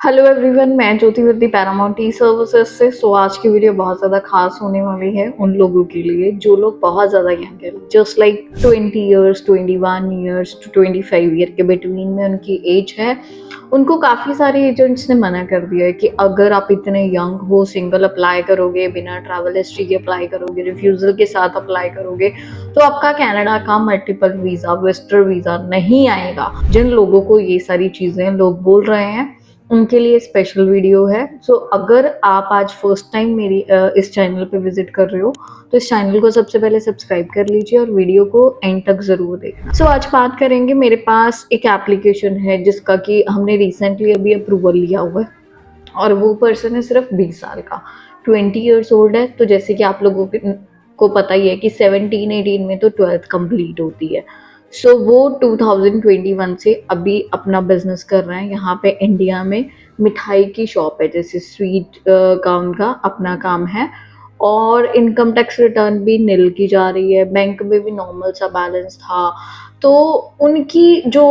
Hello everyone, मैं ज्योति वर्दी Paramount ई services से। आज की वीडियो बहुत ज़्यादा खास होने वाली है उन लोगों के लिए जो लोग बहुत ज़्यादा यंग है, just like 20 years, 21 years to 25 year के बिटवीन में उनकी एज है। उनको काफ़ी सारे एजेंट्स ने मना कर दिया है कि अगर आप इतने यंग हो, सिंगल अप्लाई करोगे, बिना ट्रैवल हिस्ट्री के अप्लाई करोगे, रिफ्यूज़ल के साथ अप्लाई करोगे, तो आपका कनाडा का मल्टीपल वीज़ा, विजिटर वीज़ा नहीं आएगा। जिन लोगों को ये सारी चीज़ें लोग बोल रहे हैं उनके लिए स्पेशल वीडियो है। अगर आप आज फर्स्ट टाइम मेरी इस चैनल पे विजिट कर रहे हो तो इस चैनल को सबसे पहले सब्सक्राइब कर लीजिए और वीडियो को एंड तक ज़रूर देखना। आज बात करेंगे, मेरे पास एक एप्लीकेशन है जिसका कि हमने रिसेंटली अभी अप्रूवल लिया हुआ है और वो पर्सन है सिर्फ 20 साल का, 20 ईयर्स ओल्ड है। तो जैसे कि आप लोगों को पता ही है कि 17-18 में तो 12th कंप्लीट होती है। वो 2021 से अभी अपना बिजनेस कर रहे हैं यहाँ पे इंडिया में। मिठाई की शॉप है, जैसे स्वीट का उनका अपना काम है। और इनकम टैक्स रिटर्न भी निल की जा रही है, बैंक में भी नॉर्मल सा बैलेंस था। तो उनकी जो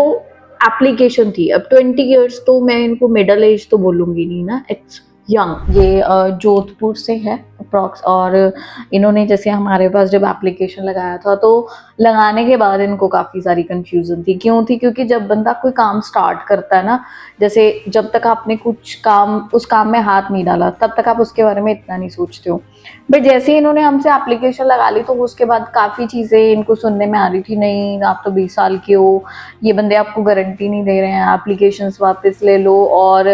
एप्लीकेशन थी, अब 20 ईयर्स तो मैं इनको मिडल एज तो बोलूँगी नहीं ना, इट्स यंग। ये जोधपुर से है अप्रॉक्स। और इन्होंने जैसे हमारे पास जब एप्लीकेशन लगाया था तो लगाने के बाद इनको काफ़ी सारी कन्फ्यूज़न थी। क्यों थी? क्योंकि जब बंदा कोई काम स्टार्ट करता है ना, जैसे जब तक आपने कुछ काम उस काम में हाथ नहीं डाला तब तक आप उसके बारे में इतना नहीं सोचते हो। बट जैसे ही इन्होंने हमसे एप्लीकेशन लगा ली तो उसके बाद काफ़ी चीज़ें इनको सुनने में आ रही थी, नहीं आप तो 20 साल के हो, ये बंदे आपको गारंटी नहीं दे रहे हैं, एप्लीकेशंस वापस ले लो और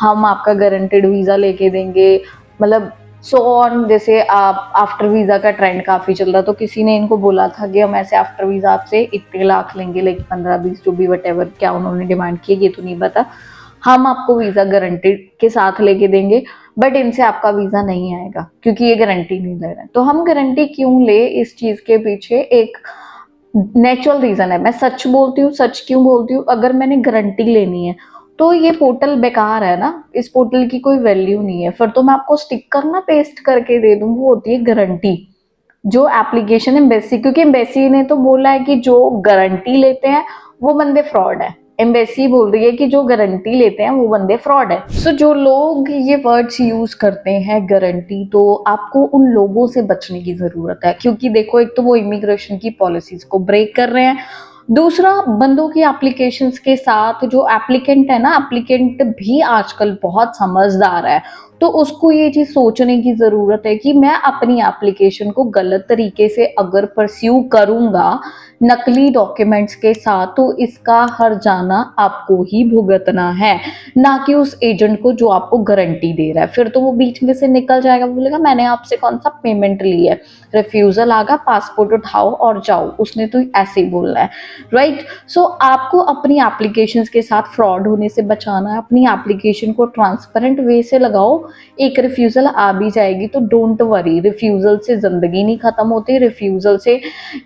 हम आपका गारंटेड वीज़ा लेके देंगे, मतलब सो ऑन। जैसे आप आफ्टर वीज़ा का ट्रेंड काफ़ी चल रहा, तो किसी ने इनको बोला था कि हम ऐसे आफ्टर वीज़ा आपसे इतने लाख लेंगे, लाइक 15-20 जो भी वटेवर क्या उन्होंने डिमांड की ये तो नहीं पता, हम आपको वीज़ा गारंटेड के साथ लेके देंगे, बट इनसे आपका वीज़ा नहीं आएगा क्योंकि ये गारंटी नहीं ले रहे हैं। तो हम गारंटी क्यों ले, इस चीज़ के पीछे एक नेचुरल रीज़न है। मैं सच बोलती हूँ, सच क्यों बोलती हूँ, अगर मैंने गारंटी लेनी है तो ये पोर्टल बेकार है ना, इस पोर्टल की कोई वैल्यू नहीं है। फिर तो मैं आपको स्टिकर ना पेस्ट करके दे दूँ, वो होती है गारंटी। जो एप्लीकेशन एम्बेसी, क्योंकि एम्बेसी ने तो बोला है कि जो गारंटी लेते हैं वो बंदे फ्रॉड है। एम्बेसी बोल रही है कि जो गारंटी लेते हैं वो बंदे फ्रॉड है। जो लोग ये वर्ड्स यूज करते हैं गारंटी, तो आपको उन लोगों से बचने की जरूरत है। क्योंकि देखो, एक तो वो इमिग्रेशन की पॉलिसीज को ब्रेक कर रहे हैं, दूसरा बंदों की एप्लीकेशंस के साथ जो एप्लीकेंट है ना, एप्लीकेंट भी आजकल बहुत समझदार है। तो उसको ये चीज सोचने की जरूरत है कि मैं अपनी एप्लीकेशन को गलत तरीके से अगर परस्यू करूंगा नकली डॉक्यूमेंट्स के साथ, तो इसका हर जाना आपको ही भुगतना है, ना कि उस एजेंट को जो आपको गारंटी दे रहा है। फिर तो वो बीच में से निकल जाएगा, बोलेगा मैंने आपसे कौन सा पेमेंट ली है, रिफ्यूजल आगा, पासपोर्ट उठाओ और जाओ, उसने तो ऐसे ही बोलना है, राइट। आपको अपनी एप्लीकेशंस के साथ फ्रॉड होने से बचाना है। अपनी एप्लीकेशन को ट्रांसपेरेंट वे से लगाओ। एक रिफ्यूजल आ भी जाएगी तो डोंट वरी, रिफ्यूजल से जिंदगी नहीं खत्म होती, रिफ्यूजल से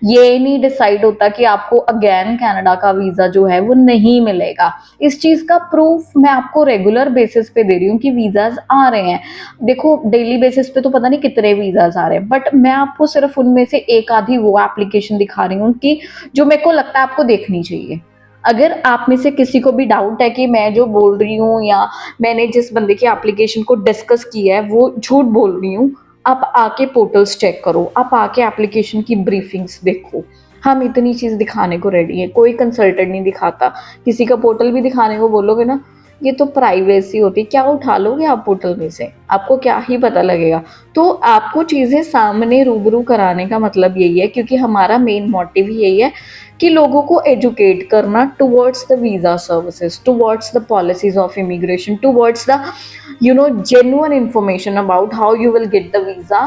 ये नहीं डिसाइड होता कि आपको अगेन कनाडा का वीजा जो है वो नहीं मिलेगा। इस चीज का प्रूफ मैं आपको रेगुलर बेसिस पे दे रही हूँ कि वीजाज आ रहे हैं। देखो, डेली बेसिस पे तो पता नहीं कितने वीजाज आ रहे हैं, बट मैं आपको सिर्फ उनमें से एक आधी वो एप्लीकेशन दिखा रही हूँ कि जो मेरे को लगता है आपको देखनी चाहिए। अगर आप में से किसी को भी डाउट है कि मैं जो बोल रही हूँ या मैंने जिस बंदे की एप्लीकेशन को डिस्कस किया है वो झूठ बोल रही हूँ, आप आके पोर्टल्स चेक करो, आप आके एप्लीकेशन की ब्रीफिंग्स देखो। हम इतनी चीज दिखाने को रेडी है, कोई कंसल्टेंट नहीं दिखाता। किसी का पोर्टल भी दिखाने को बोलोगे ना, ये तो प्राइवेसी होती है, क्या उठा लोगे आप पोर्टल में से, आपको क्या ही पता लगेगा। तो आपको चीजें सामने रूबरू कराने का मतलब यही है, क्योंकि हमारा मेन मोटिव यही है कि लोगों को एजुकेट करना towards the visa services, towards the policies of immigration, towards the genuine information about how you will get the visa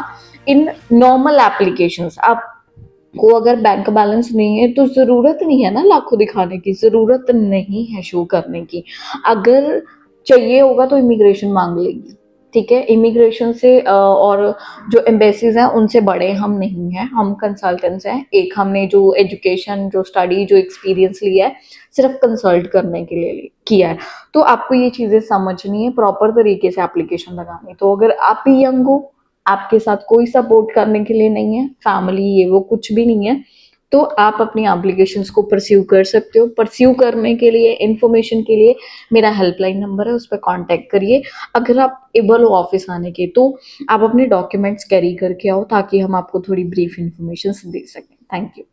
in normal applications। आपको अगर बैंक बैलेंस नहीं है तो जरूरत नहीं है ना लाखों दिखाने की, जरूरत नहीं है शो करने की। अगर चाहिए होगा तो इमिग्रेशन मांग लेगी, ठीक है। इमिग्रेशन से और जो एम्बेसीज हैं उनसे बड़े हम नहीं हैं, हम कंसल्टेंट्स हैं। एक हमने जो एजुकेशन, जो स्टडी, जो एक्सपीरियंस लिया है सिर्फ कंसल्ट करने के लिए किया है। तो आपको ये चीजें समझनी है, प्रॉपर तरीके से एप्लीकेशन लगानी। तो अगर आप भी यंग हो, आपके साथ कोई सपोर्ट करने के लिए नहीं है, फैमिली ये वो कुछ भी नहीं है, तो आप अपनी एप्लीकेशंस को परस्यू कर सकते हो। परस्यू करने के लिए, इन्फॉर्मेशन के लिए मेरा हेल्पलाइन नंबर है, उस पर कॉन्टैक्ट करिए। अगर आप एबल हो ऑफिस आने के तो आप अपने डॉक्यूमेंट्स कैरी करके आओ ताकि हम आपको थोड़ी ब्रीफ इन्फॉर्मेशन दे सकें। Thank you.